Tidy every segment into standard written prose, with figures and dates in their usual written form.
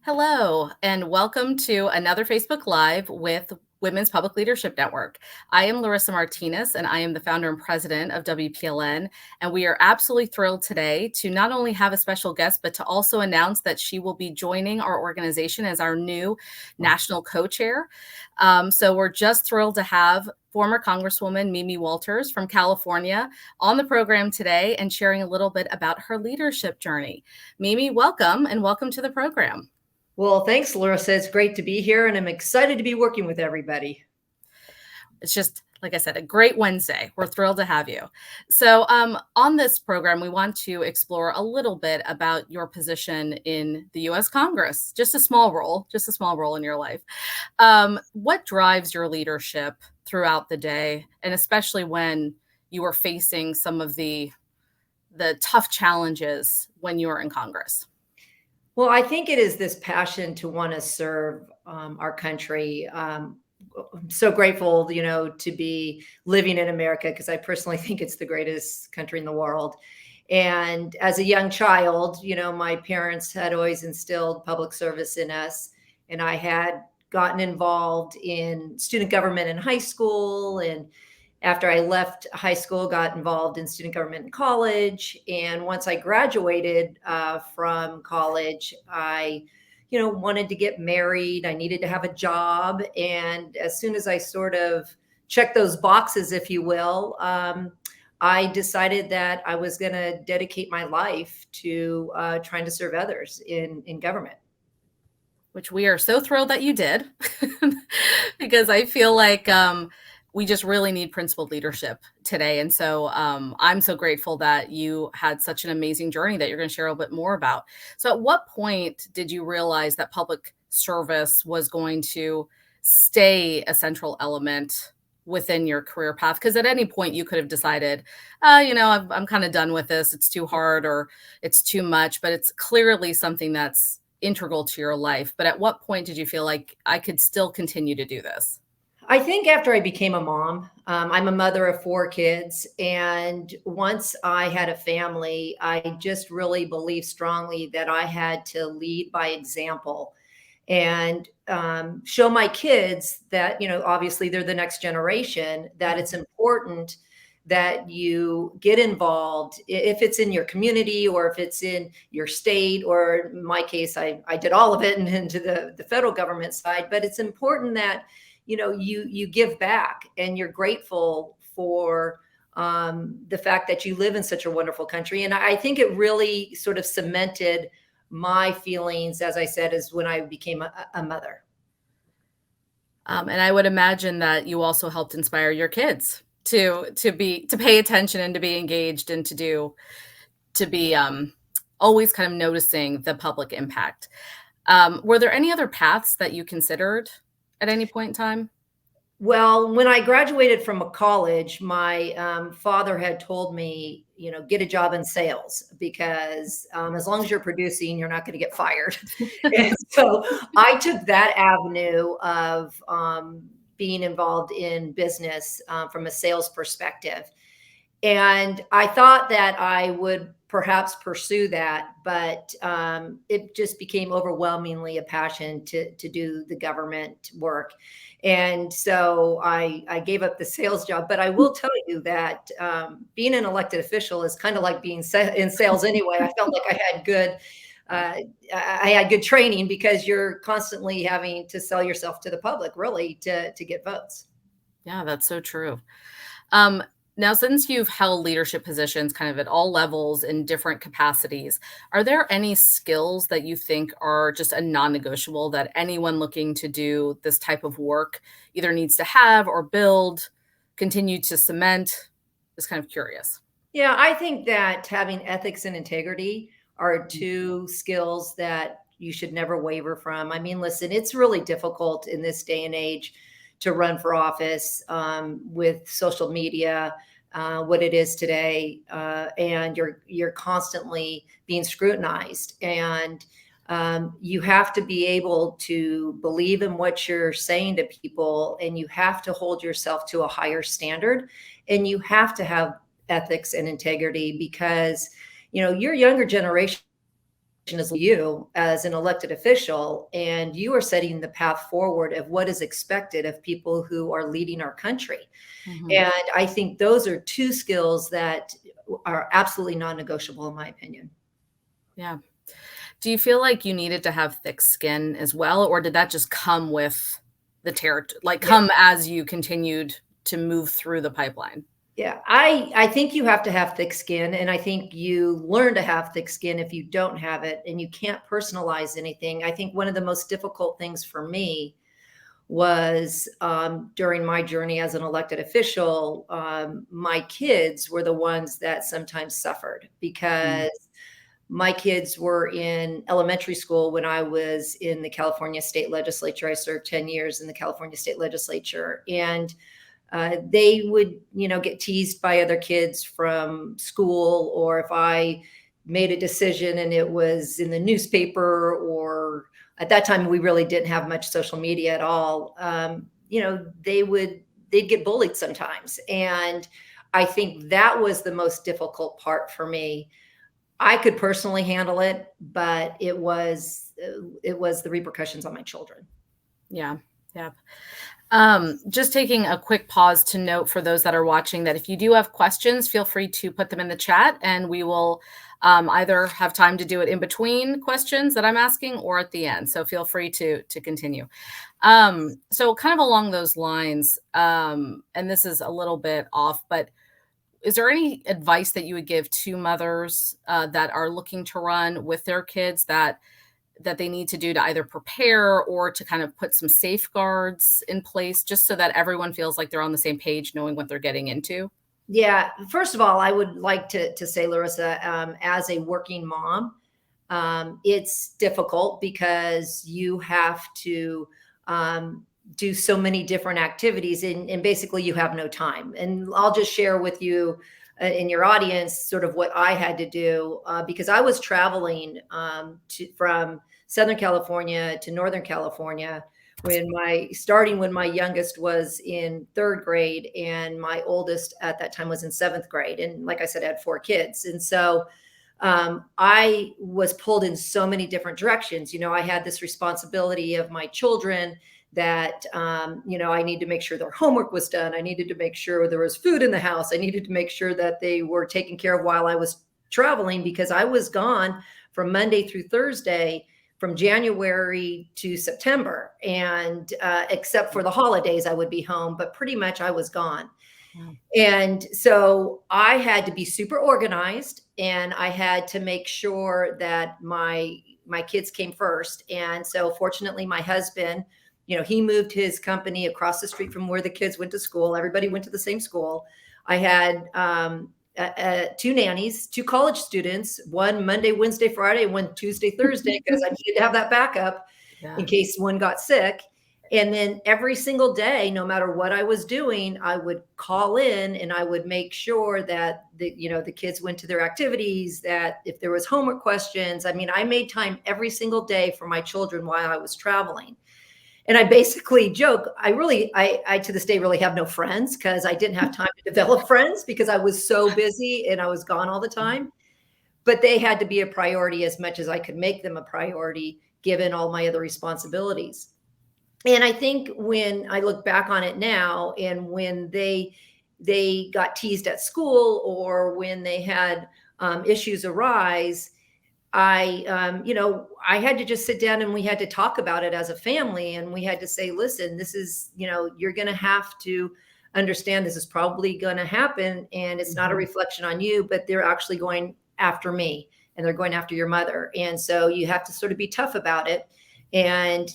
Hello, and welcome to another Facebook Live with Women's Public Leadership Network. I am Larissa Martinez, and I am the founder and president of WPLN. And we are absolutely thrilled today to not only have a special guest, but to also announce that she will be joining our organization as our new national co-chair. So we're just thrilled to have former Congresswoman Mimi Walters from California on the program today and sharing a little bit about her leadership journey. Mimi, welcome, and welcome to the program. Well, thanks, Larissa. It's great to be here, and I'm excited to be working with everybody. It's just, like I said, a great Wednesday. We're thrilled to have you. So on this program, we want to explore a little bit about your position in the U.S. Congress, just a small role in your life. What drives your leadership throughout the day, and especially when you are facing some of the tough challenges when you are in Congress? Well, I think it is this passion to want to serve our country. I'm so grateful, to be living in America because I personally think it's the greatest country in the world. And as a young child, my parents had always instilled public service in us, and I had gotten involved in student government in high school, and after I left high school, got involved in student government in college. And once I graduated from college, I, wanted to get married. I needed to have a job. And as soon as I sort of checked those boxes, if you will, I decided that I was going to dedicate my life to trying to serve others in government. Which we are so thrilled that you did, because I feel like we just really need principled leadership today. And so I'm so grateful that you had such an amazing journey that you're going to share a little bit more about. So at what point did you realize that public service was going to stay a central element within your career path? Because at any point you could have decided, I'm kind of done with this. It's too hard or it's too much, but it's clearly something that's integral to your life. But at what point did you feel like I could still continue to do this? I think after I became a mom, I'm a mother of 4 kids. And once I had a family, I just really believed strongly that I had to lead by example and show my kids that, obviously they're the next generation, that it's important that you get involved, if it's in your community or if it's in your state, or in my case, I did all of it and into the federal government side. But it's important that you give back and you're grateful for the fact that you live in such a wonderful country. And I think it really sort of cemented my feelings, as I said, is when I became a mother. And I would imagine that you also helped inspire your kids to pay attention and to be engaged and to be always kind of noticing the public impact. Were there any other paths that you considered at any point in time? Well, when I graduated from college, my father had told me, get a job in sales because as long as you're producing, you're not going to get fired. And so I took that avenue of being involved in business from a sales perspective. And I thought that I would perhaps pursue that, but it just became overwhelmingly a passion to do the government work. And so I gave up the sales job. But I will tell you that being an elected official is kind of like being in sales anyway. I felt like I had good training because you're constantly having to sell yourself to the public, really, to get votes. Yeah, that's so true. Now, since you've held leadership positions kind of at all levels in different capacities, are there any skills that you think are just a non-negotiable that anyone looking to do this type of work either needs to have or build, continue to cement? Just kind of curious. Yeah, I think that having ethics and integrity are 2 skills that you should never waver from. I mean, listen, it's really difficult in this day and age to run for office with social media, what it is today, and you're constantly being scrutinized. And you have to be able to believe in what you're saying to people, and you have to hold yourself to a higher standard, and you have to have ethics and integrity because your younger generation as you as an elected official, and you are setting the path forward of what is expected of people who are leading our country. Mhm. And I think those are two skills that are absolutely non-negotiable, in my opinion. Yeah. Do you feel like you needed to have thick skin as well, or did that just come with the territory, like Yeah. come as you continued to move through the pipeline? Yeah, I think you have to have thick skin, and I think you learn to have thick skin if you don't have it, and you can't personalize anything. I think one of the most difficult things for me was during my journey as an elected official, my kids were the ones that sometimes suffered Mm. because my kids were in elementary school when I was in the California State Legislature. I served 10 years in the California State Legislature, and they would, get teased by other kids from school, or if I made a decision and it was in the newspaper, or at that time we really didn't have much social media at all. They'd get bullied sometimes, and I think that was the most difficult part for me. I could personally handle it, but it was the repercussions on my children. Yeah. Yeah. Just taking a quick pause to note for those that are watching that if you do have questions, feel free to put them in the chat, and we will either have time to do it in between questions that I'm asking or at the end. So feel free to continue. So kind of along those lines, and this is a little bit off, but is there any advice that you would give to mothers that are looking to run with their kids that they need to do to either prepare or to kind of put some safeguards in place just so that everyone feels like they're on the same page, knowing what they're getting into? Yeah. First of all, I would like to say, Larissa, as a working mom, it's difficult because you have to do so many different activities, and basically you have no time. And I'll just share with you in your audience sort of what I had to do because I was traveling from Southern California to Northern California starting when my youngest was in third grade and my oldest at that time was in seventh grade. And like I said, I had 4 kids. And so I was pulled in so many different directions. I had this responsibility of my children that, I need to make sure their homework was done. I needed to make sure there was food in the house. I needed to make sure that they were taken care of while I was traveling, because I was gone from Monday through Thursday, from January to September. And except for the holidays, I would be home, but pretty much I was gone. Wow. And so I had to be super organized, and I had to make sure that my kids came first. And so fortunately, my husband, he moved his company across the street from where the kids went to school. Everybody went to the same school. I had 2 nannies, 2 college students, one Monday, Wednesday, Friday, one Tuesday, Thursday, because I needed to have that backup in case one got sick. And then every single day, no matter what I was doing, I would call in and I would make sure that the kids went to their activities, that if there was homework questions, I made time every single day for my children while I was traveling. And I basically joke, I to this day really have no friends, because I didn't have time to develop friends because I was so busy and I was gone all the time. But they had to be a priority as much as I could make them a priority, given all my other responsibilities. And I think when I look back on it now, and when they got teased at school, or when they had issues arise, I had to just sit down and we had to talk about it as a family. And we had to say, listen, this is, you're going to have to understand this is probably going to happen. And it's not a reflection on you, but they're actually going after me, and they're going after your mother. And so you have to sort of be tough about it. And,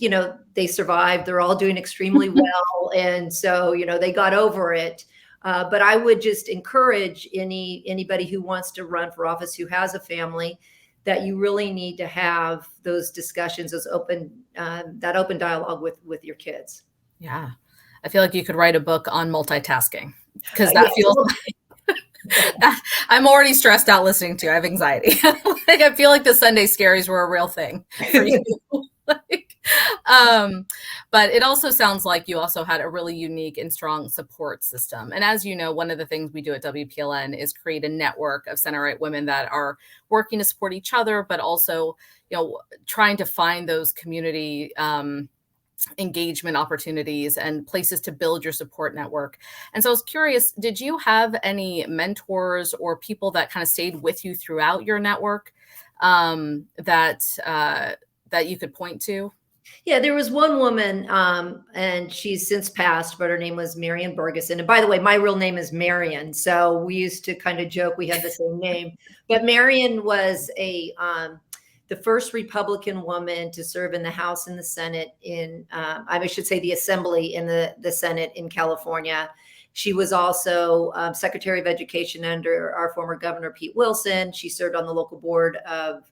they survived. They're all doing extremely well. And so, they got over it. But I would just encourage anybody who wants to run for office, who has a family, that you really need to have those discussions, that open dialogue with your kids. Yeah. I feel like you could write a book on multitasking, because that feels I'm already stressed out listening to you. I have anxiety. I feel like the Sunday scaries were a real thing for you. But it also sounds like you also had a really unique and strong support system. And as you know, one of the things we do at WPLN is create a network of center right women that are working to support each other, but also, trying to find those community engagement opportunities and places to build your support network. And so I was curious, did you have any mentors or people that kind of stayed with you throughout your network that you could point to? Yeah, there was one woman, and she's since passed, but her name was Marion Bergeson. And by the way, my real name is Marion, so we used to kind of joke we had the same name. But Marion was the first Republican woman to serve in the House and the Senate I should say the Assembly in the Senate in California. She was also Secretary of Education under our former Governor Pete Wilson. She served on the local board of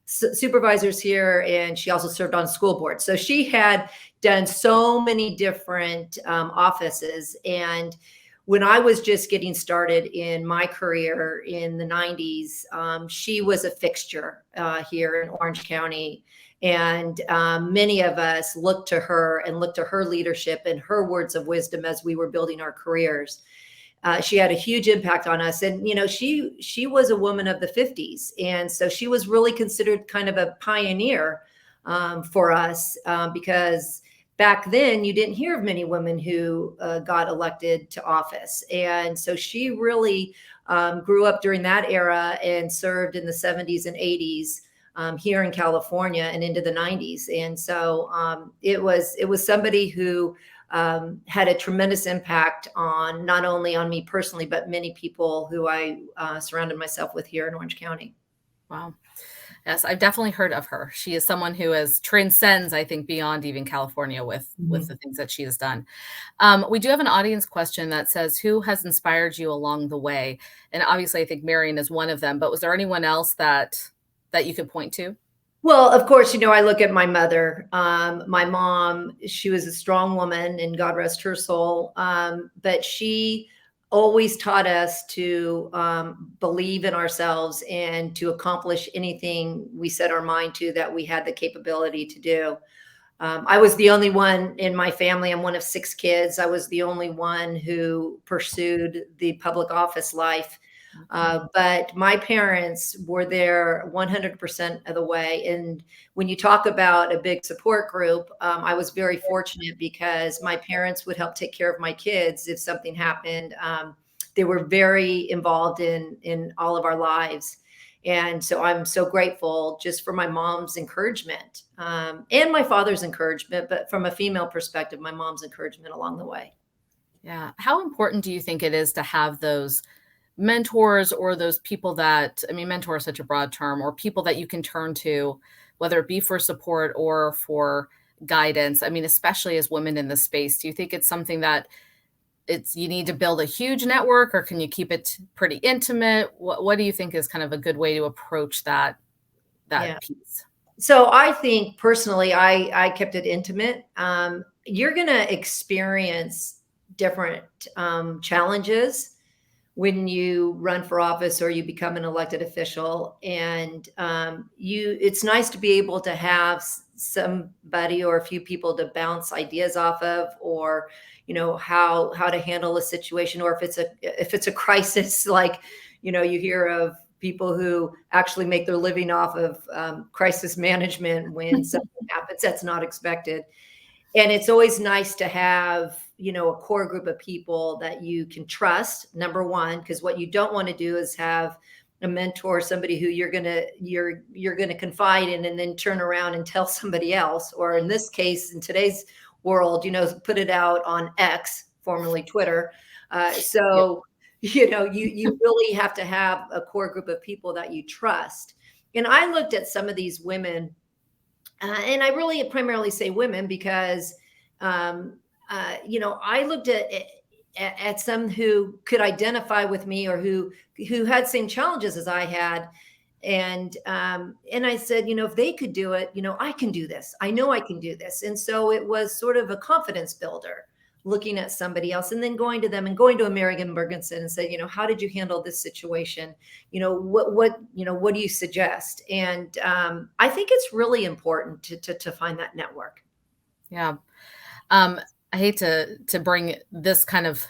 supervisors here, and she also served on school board. So she had done so many different offices. And when I was just getting started in my career in the 90s, she was a fixture here in Orange County. And many of us looked to her and looked to her leadership and her words of wisdom as we were building our careers. She had a huge impact on us. And, she was a woman of the 50s. And so she was really considered kind of a pioneer for us because back then you didn't hear of many women who got elected to office. And so she really grew up during that era and served in the 70s and 80s here in California and into the 90s. And so it was somebody who had a tremendous impact on not only on me personally, but many people who I surrounded myself with here in Orange County. Wow. Yes, I've definitely heard of her. She is someone who transcends, I think, beyond even California with the things that she has done. We do have an audience question that says, who has inspired you along the way? And obviously, I think Marion is one of them, but was there anyone else that you could point to? Well, of course, I look at my mother. My mom, she was a strong woman and God rest her soul. But she always taught us to believe in ourselves and to accomplish anything we set our mind to that we had the capability to do. I was the only one in my family. I'm one of 6 kids. I was the only one who pursued the public office life. But my parents were there 100% of the way. And when you talk about a big support group, I was very fortunate because my parents would help take care of my kids if something happened. They were very involved in all of our lives. And so I'm so grateful just for my mom's encouragement and my father's encouragement, but from a female perspective, my mom's encouragement along the way. Yeah. How important do you think it is to have those mentors or those people mentor is such a broad term, or people that you can turn to, whether it be for support or for guidance? Especially as women in this space, do you think it's something that you need to build a huge network, or can you keep it pretty intimate? What do you think is kind of a good way to approach that piece? So I think personally, I kept it intimate. You're going to experience different challenges when you run for office or you become an elected official. And it's nice to be able to have somebody or a few people to bounce ideas off of, or how to handle a situation, or if it's a crisis, like you hear of people who actually make their living off of crisis management when something happens that's not expected. And it's always nice to have a core group of people that you can trust, number one, because what you don't want to do is have a mentor, somebody who you're gonna confide in and then turn around and tell somebody else, or in this case, in today's world, put it out on X, formerly Twitter. You really have to have a core group of people that you trust. And I looked at some of these women, and I really primarily say women because I looked at some who could identify with me, or who had same challenges as I had. And I said, if they could do it, I can do this. I know I can do this. And so it was sort of a confidence builder, looking at somebody else and then going to them and going to a Marion Bergensen and say, how did you handle this situation? What do you suggest? And I think it's really important to find that network. Yeah. I hate to bring this kind of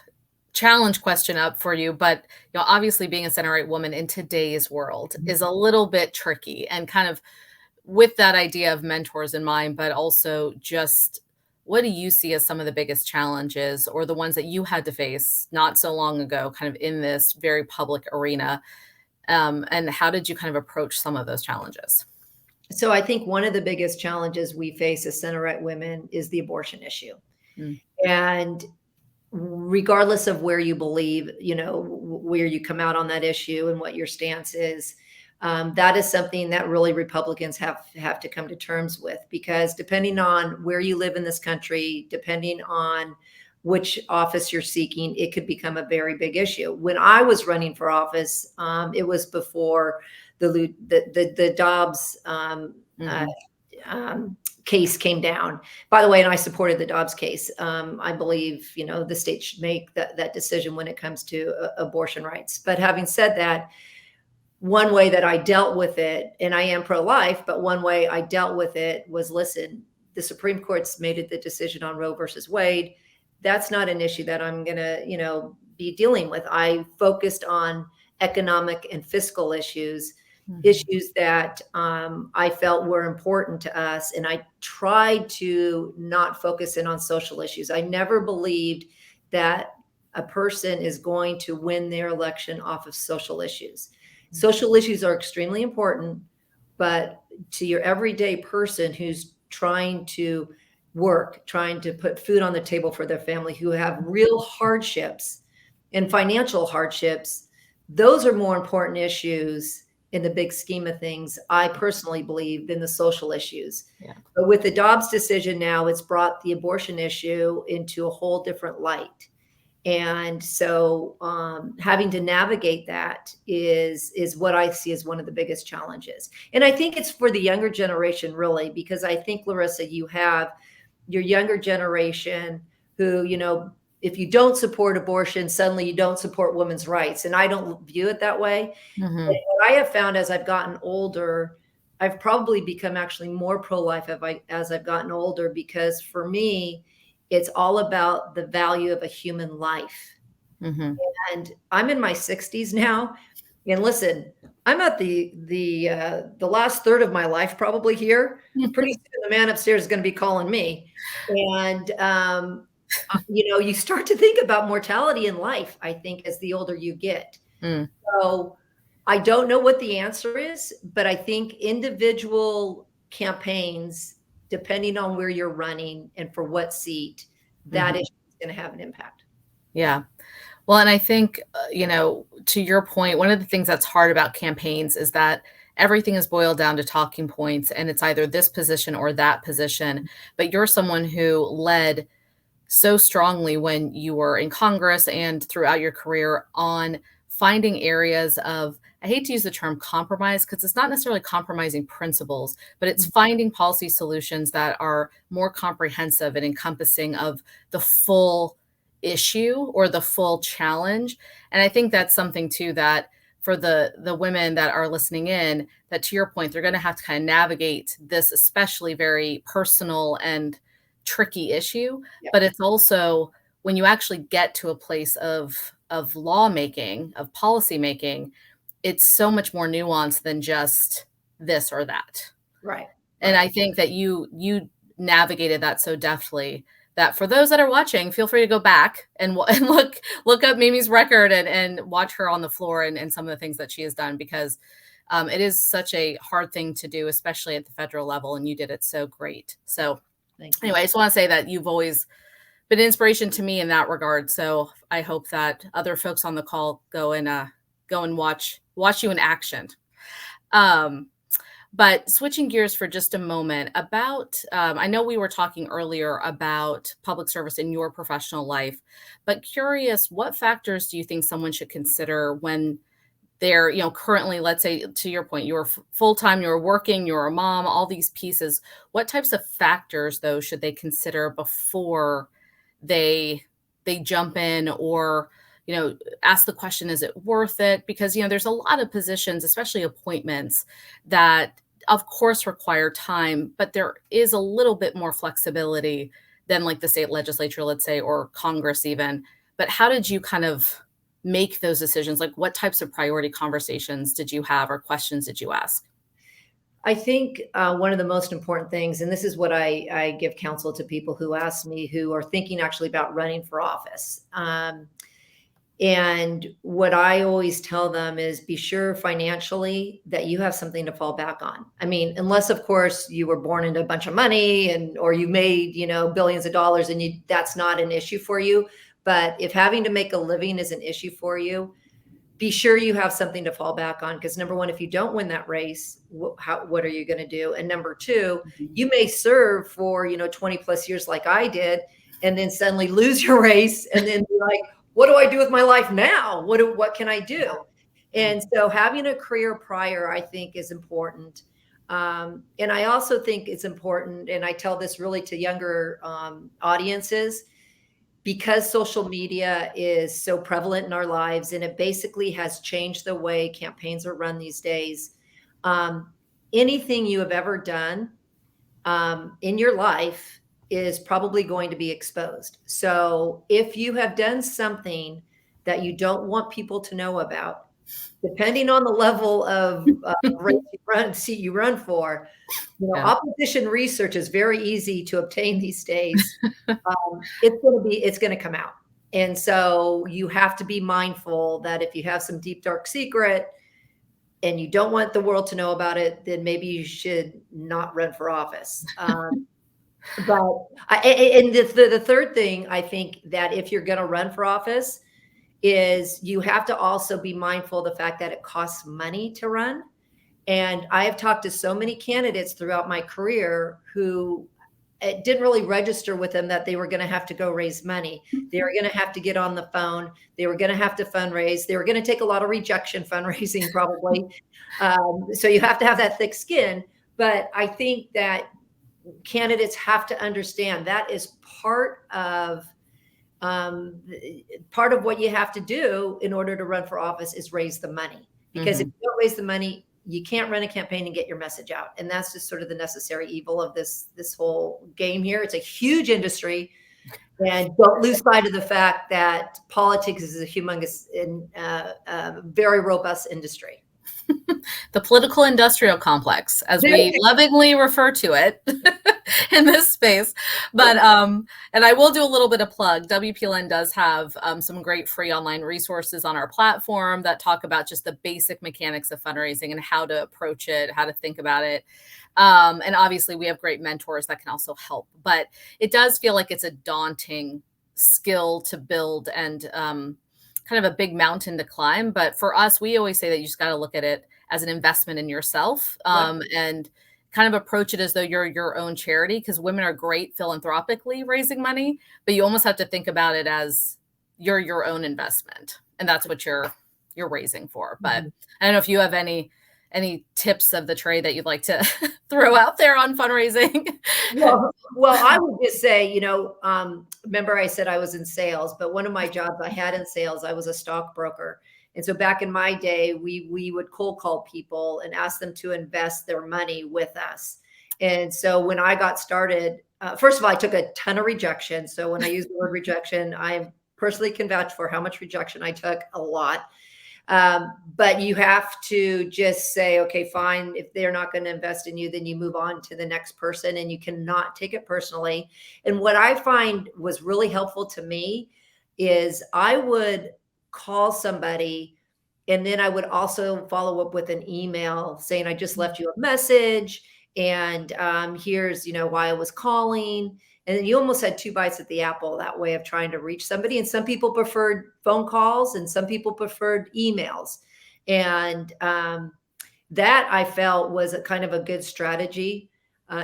challenge question up for you, but obviously being a center right woman in today's world is a little bit tricky, and kind of with that idea of mentors in mind, but also just what do you see as some of the biggest challenges or the ones that you had to face not so long ago, kind of in this very public arena? And how did you kind of approach some of those challenges? So I think one of the biggest challenges we face as center right women is the abortion issue. Mm, And regardless of where you believe, where you come out on that issue and what your stance is, that is something that really Republicans have to come to terms with, because depending on where you live in this country, depending on which office you're seeking, it could become a very big issue. When I was running for office, it was before the Dobbs mhm. case came down. By the way, and I supported the Dobbs case. I believe the state should make that decision when it comes to abortion rights. But having said that, one way that I dealt with it, and I am pro-life, but one way I dealt with it was, listen, the Supreme Court's made the decision on Roe versus Wade. That's not an issue that I'm going to, be dealing with. I focused on economic and fiscal issues, Mhm. issues that I felt were important to us. And I tried to not focus in on social issues. I never believed that a person is going to win their election off of social issues. Social issues are extremely important, but to your everyday person who's trying to work, trying to put food on the table for their family, who have real hardships and financial hardships, those are more important issues in the big scheme of things, I personally believe, than the social issues. Yeah. But with the Dobbs decision now, it's brought the abortion issue into a whole different light. And so having to navigate that is what I see as one of the biggest challenges. And I think it's for the younger generation, really, because I think, Larissa, you have your younger generation who, if you don't support abortion, suddenly you don't support women's rights. And I don't view it that way. And Mhm. what I have found as I've gotten older, I've probably become actually more pro-life as I've gotten older, because for me, it's all about the value of a human life. Mhm. And I'm in my 60s now. And listen, I'm at the last third of my life probably here. Pretty soon the man upstairs is going to be calling me. And you start to think about mortality in life, I think, as the older you get. Mm, So I don't know what the answer is, but I think individual campaigns, depending on where you're running and for what seat, that mhm. issue is going to have an impact. Yeah. Well, and I think, to your point, one of the things that's hard about campaigns is that everything is boiled down to talking points, and it's either this position or that position. But you're someone who led so strongly when you were in Congress and throughout your career on finding areas of, I hate to use the term compromise because it's not necessarily compromising principles, but it's finding policy solutions that are more comprehensive and encompassing of the full issue or the full challenge. And I think that's something too that for the women that are listening in, that to your point, they're going to have to kind of navigate this especially very personal and tricky issue. Yeah. But it's also when you actually get to a place of lawmaking, of policy making, it's so much more nuanced than just this or that. Right. And Right. I think that you navigated that so deftly that for those that are watching, feel free to go back and, and look up Mimi's record and watch her on the floor and some of the things that she has done, because it is such a hard thing to do, especially at the federal level, and you did it so great. So Thank you. anyway, I just want to say that you've always been an inspiration to me in that regard. So I hope that other folks on the call go and watch you in action. Um, but switching gears for just a moment about, I know we were talking earlier about public service in your professional life, but curious, what factors do you think someone should consider when they're, currently, let's say to your point, you're full-time, you're working, you're a mom, all these pieces. What types of factors, though, should they consider before they jump in or, ask the question, is it worth it? Because, there's a lot of positions, especially appointments, that of course require time, but there is a little bit more flexibility than like the state legislature, let's say, or Congress even. But how did you kind of make those decisions? Like what types of priority conversations did you have or questions did you ask? I think one of the most important things, and this is what I give counsel to people who ask me who are thinking actually about running for office. And what I always tell them is be sure financially that you have something to fall back on. I mean, unless of course you were born into a bunch of money and or you made, billions of dollars and that's not an issue for you. But if having to make a living is an issue for you, be sure you have something to fall back on. Because number one, if you don't win that race, what are you going to do? And number two, you may serve for 20 plus years like I did, and then suddenly lose your race, and then be like, what do I do with my life now? What can I do? And so having a career prior, I think, is important. And I also think it's important, and I tell this really to younger audiences, because social media is so prevalent in our lives and it basically has changed the way campaigns are run these days. Anything you have ever done in your life is probably going to be exposed. So if you have done something that you don't want people to know about, depending on the level of seat you run for, opposition research is very easy to obtain these days. It's going to come out. And so you have to be mindful that if you have some deep, dark secret and you don't want the world to know about it, then maybe you should not run for office. The third thing, I think that if you're going to run for office is you have to also be mindful of the fact that it costs money to run. And I have talked to so many candidates throughout my career who it didn't really register with them that they were going to have to go raise money. They were going to have to get on the phone. They were going to have to fundraise. They were going to take a lot of rejection fundraising probably. So you have to have that thick skin. But I think that candidates have to understand that is part of what you have to do in order to run for office is raise the money. Because if you don't raise the money, you can't run a campaign and get your message out. And that's just sort of the necessary evil of this whole game here. It's a huge industry. And don't lose sight of the fact that politics is a humongous and very robust industry. The political industrial complex, as we lovingly refer to it in this space. But, and I will do a little bit of plug. WPLN does have some great free online resources on our platform that talk about just the basic mechanics of fundraising and how to approach it, how to think about it. And obviously we have great mentors that can also help, but it does feel like it's a daunting skill to build and kind of a big mountain to climb. But for us, we always say that you just got to look at it as an investment in yourself and kind of approach it as though you're your own charity, because women are great philanthropically raising money, but you almost have to think about it as you're your own investment. And that's what you're raising for. But I don't know if you have any tips of the trade that you'd like to throw out there on fundraising? Well, I would just say, remember I said I was in sales, but one of my jobs I had in sales, I was a stockbroker. And so back in my day, we would cold call people and ask them to invest their money with us. And so when I got started, first of all, I took a ton of rejection. So when I use the word rejection, I personally can vouch for how much rejection I took, a lot. But you have to just say, okay, fine. If they're not going to invest in you, then you move on to the next person and you cannot take it personally. And what I find was really helpful to me is I would call somebody and then I would also follow up with an email saying, I just left you a message and here's, why I was calling. And then you almost had two bites at the apple that way of trying to reach somebody. And some people preferred phone calls and some people preferred emails. And that I felt was a kind of a good strategy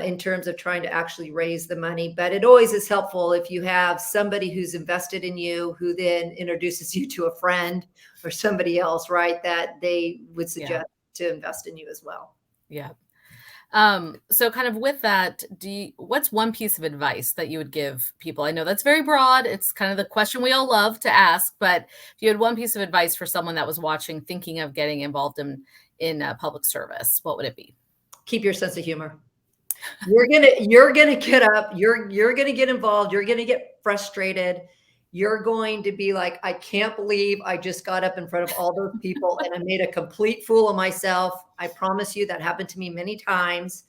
in terms of trying to actually raise the money. But it always is helpful if you have somebody who's invested in you, who then introduces you to a friend or somebody else, right, that they would suggest to invest in you as well. Yeah. So kind of with that, what's one piece of advice that you would give people? I know that's very broad. It's kind of the question we all love to ask, but if you had one piece of advice for someone that was watching, thinking of getting involved in public service, what would it be? keep your sense of humor. You're gonna get up, you're gonna get involved, you're gonna get frustrated. You're going to be like, I can't believe I just got up in front of all those people and I made a complete fool of myself. I promise you that happened to me many times.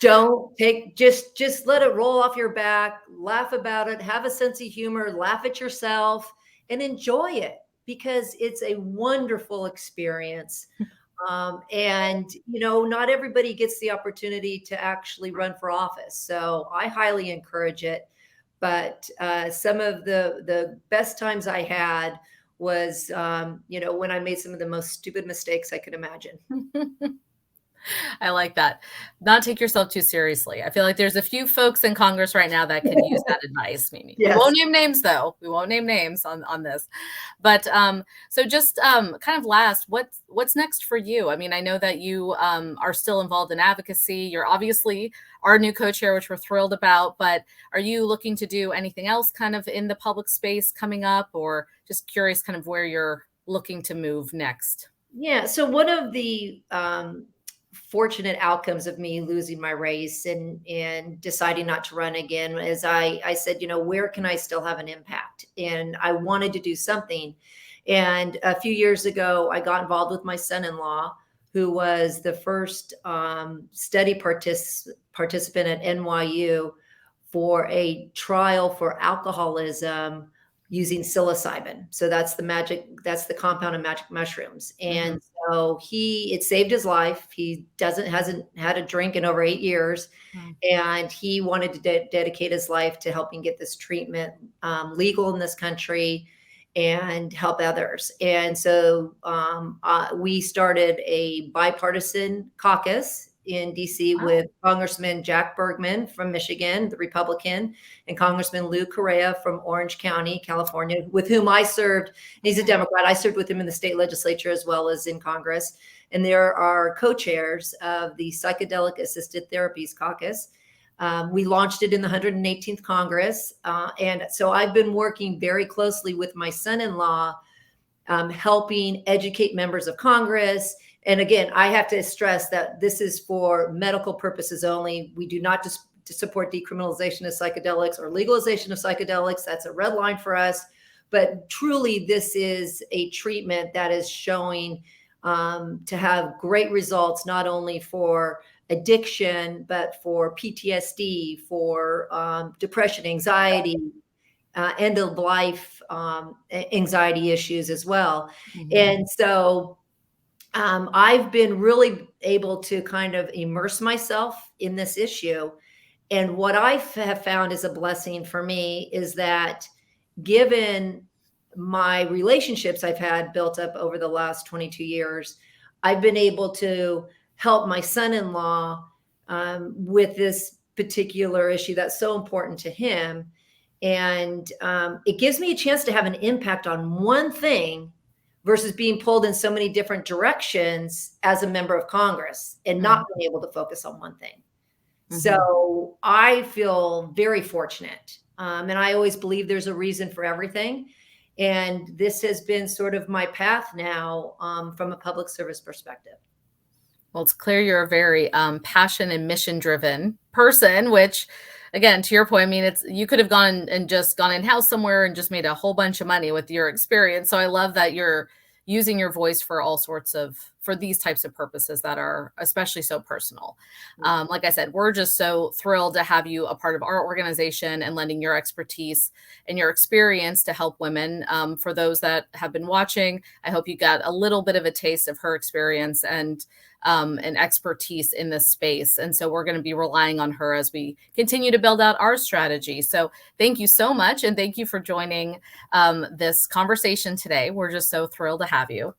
Don't take, just let it roll off your back, laugh about it, have a sense of humor, laugh at yourself and enjoy it because it's a wonderful experience. And, you know, not everybody gets the opportunity to actually run for office. So I highly encourage it. But some of the best times I had was, you know, when I made some of the most stupid mistakes I could imagine. I like that. Not take yourself too seriously. I feel like there's a few folks in Congress right now that can use that advice. Maybe Yes. We won't name names though. We won't name names on this. But so just kind of last, what's next for you? I mean, I know that you are still involved in advocacy. You're obviously our new co-chair, which we're thrilled about. But are you looking to do anything else kind of in the public space coming up, or just curious kind of where you're looking to move next? Yeah. So one of the fortunate outcomes of me losing my race and deciding not to run again is I said, you know, where can I still have an impact? And I wanted to do something. And a few years ago, I got involved with my son-in-law, who was the first study participant at NYU for a trial for alcoholism using psilocybin. So that's the compound in magic mushrooms. And so it saved his life. He hasn't had a drink in over 8 years. And he wanted to dedicate his life to helping get this treatment legal in this country and help others. And so we started a bipartisan caucus in DC with Congressman Jack Bergman from Michigan, the Republican, and Congressman Lou Correa from Orange County, California, with whom I served. He's a Democrat. I served with him in the state legislature as well as in Congress. And there are co-chairs of the Psychedelic Assisted Therapies Caucus. We launched it in the 118th Congress. And so I've been working very closely with my son-in-law, helping educate members of Congress. And again, I have to stress that this is for medical purposes only. We do not just support decriminalization of psychedelics or legalization of psychedelics. That's a red line for us. But truly, this is a treatment that is showing to have great results, not only for addiction, but for PTSD, for depression, anxiety, end of life anxiety issues as well. And so I've been really able to kind of immerse myself in this issue. And what I have found is a blessing for me is that given my relationships I've had built up over the last 22 years, I've been able to help my son-in-law with this particular issue that's so important to him. And it gives me a chance to have an impact on one thing versus being pulled in so many different directions as a member of Congress and not being able to focus on one thing. So I feel very fortunate. And I always believe there's a reason for everything. And this has been sort of my path now from a public service perspective. Well, it's clear you're a very passion and mission driven person, which again, to your point, I mean, you could have gone in-house somewhere and just made a whole bunch of money with your experience. So I love that you're using your voice for for these types of purposes that are especially so personal. Like I said, we're just so thrilled to have you a part of our organization and lending your expertise and your experience to help women. For those that have been watching, I hope you got a little bit of a taste of her experience and expertise in this space. And so we're going to be relying on her as we continue to build out our strategy. So thank you so much. And thank you for joining this conversation today. We're just so thrilled to have you.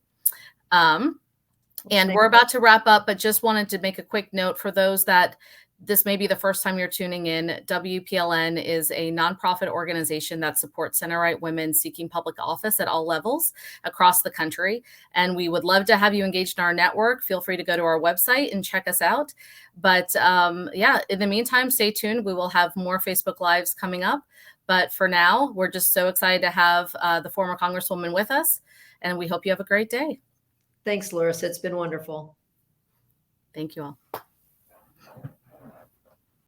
And we're about to wrap up, but just wanted to make a quick note for those that this may be the first time you're tuning in. WPLN is a nonprofit organization that supports center-right women seeking public office at all levels across the country. And we would love to have you engaged in our network. Feel free to go to our website and check us out. But yeah, in the meantime, stay tuned. We will have more Facebook Lives coming up. But for now, we're just so excited to have the former Congresswoman with us. And we hope you have a great day. Thanks, Larissa. It's been wonderful. Thank you all.